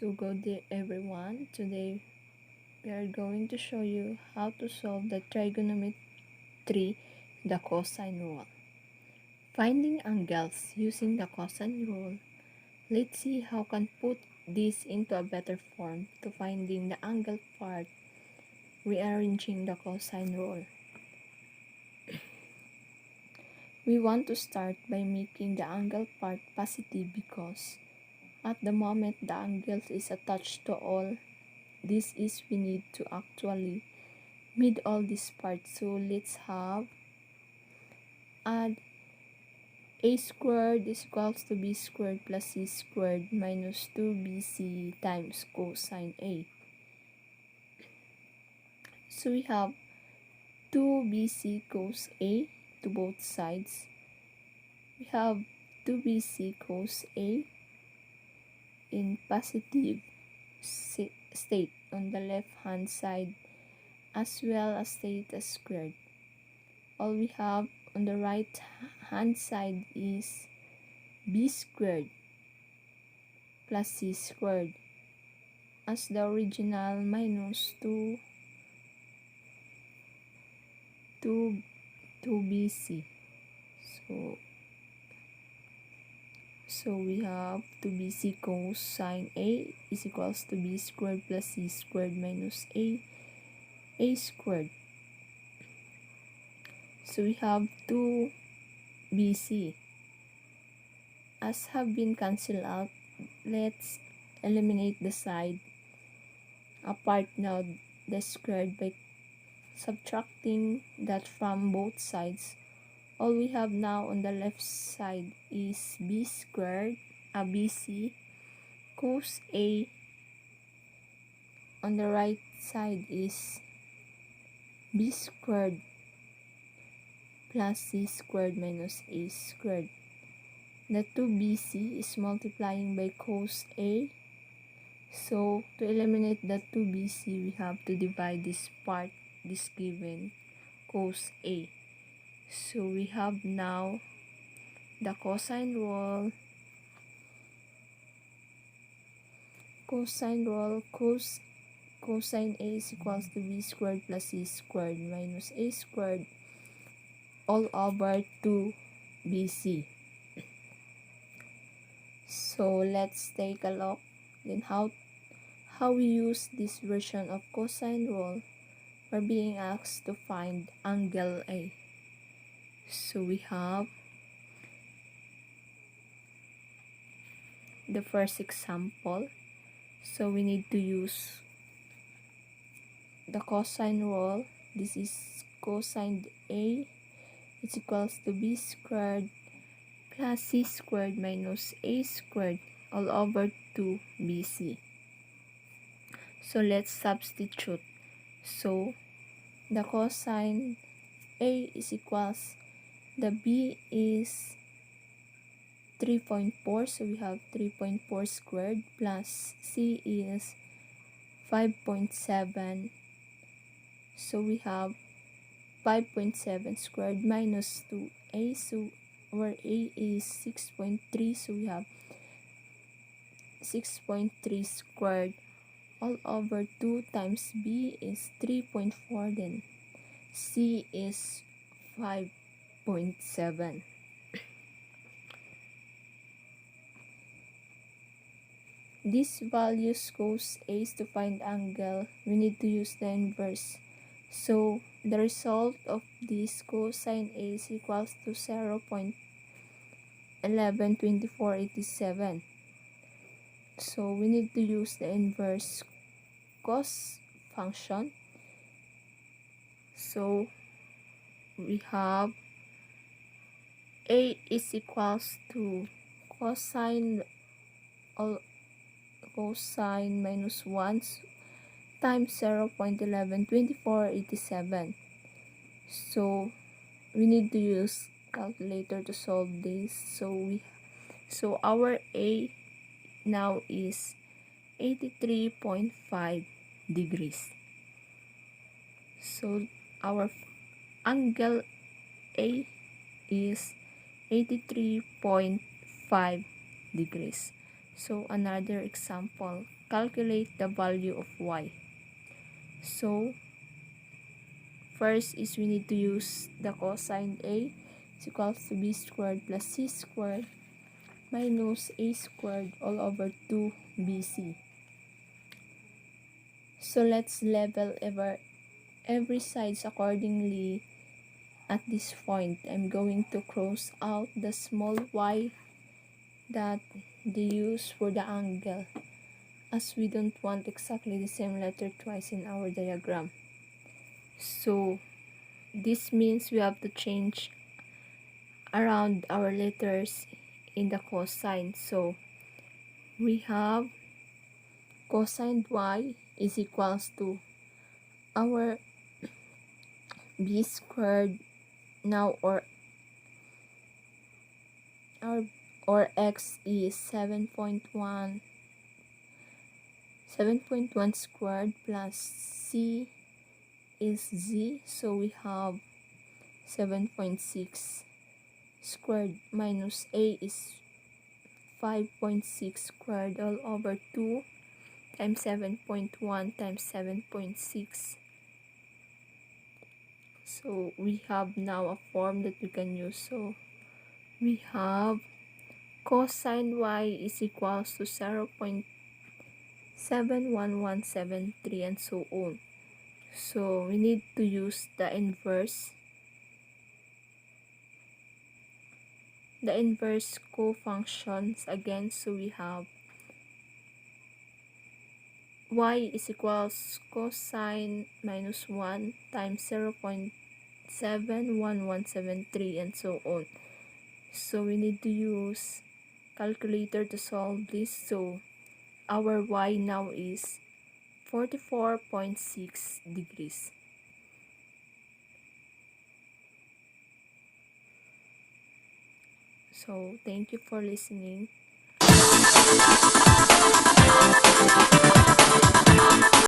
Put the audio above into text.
So good day everyone. Today we are going to show you how to solve the trigonometry, the cosine rule. Finding angles using the cosine rule. Let's see how can put this into a better form to finding the angle part, rearranging the cosine rule. We want to start by making the angle part positive because at the moment the angle is attached to all. This is we need to actually mid all this part. So let's have add a squared is equals to b squared plus c squared minus 2bc times cosine a. So we have 2bc cos a to both sides. We have 2bc cos a in positive state on the left hand side as well as theta squared. All we have on the right hand side is b squared plus c squared as the original minus 2bc. So we have 2bc cosine a is equals to b squared plus c squared minus a squared. So we have 2bc. As have been cancelled out, let's eliminate the side apart now the squared by subtracting that from both sides. All we have now on the left side is b squared, bc cos a. On the right side is b squared plus c squared minus a squared. The 2bc is multiplying by cos a. So to eliminate the 2bc, we have to divide this part, this given cos a. So we have now the cosine rule. Cosine a is equals to b squared plus c squared minus a squared all over 2bc. So let's take a look in how we use this version of cosine rule. We're being asked to find angle A. So we have the first example. So we need to use the cosine rule. This is cosine A is equals to b squared plus c squared minus a squared all over 2bc. So let's substitute. So the cosine A is equals, the b is 3.4, so we have 3.4 squared plus c is 5.7, so we have 5.7 squared minus 2a, so where a is 6.3, so we have 6.3 squared all over 2 times b is 3.4, then c is 5.7. These values cos a is to find angle, we need to use the inverse. So the result of this cosine a is equals to 0.112487. So we need to use the inverse cos function. So we have a is equals to cosine minus 1 times 0.112487. So we need to use calculator to solve this. So our a now is 83.5 degrees. So our angle A is 83.5 degrees. So another example, calculate the value of y. So, first is we need to use the cosine A is equals to b squared plus c squared minus a squared all over 2bc. So let's level every sides accordingly. At this point, I'm going to cross out the small y that they use for the angle, as we don't want exactly the same letter twice in our diagram. So this means we have to change around our letters in the cosine. So we have cosine y is equals to our b squared now, or x is 7.1 squared plus c is z, so we have 7.6 squared minus a is 5.6 squared all over 2 times 7.1 times 7.6. So we have now a form that we can use. So we have cosine y is equals to 0.71173 and so on. So we need to use the inverse co-functions again. So we have y is equals cosine minus 1 times 0.71173 and so on. So we need to use calculator to solve this. So our y now is 44.6 degrees. So thank you for listening.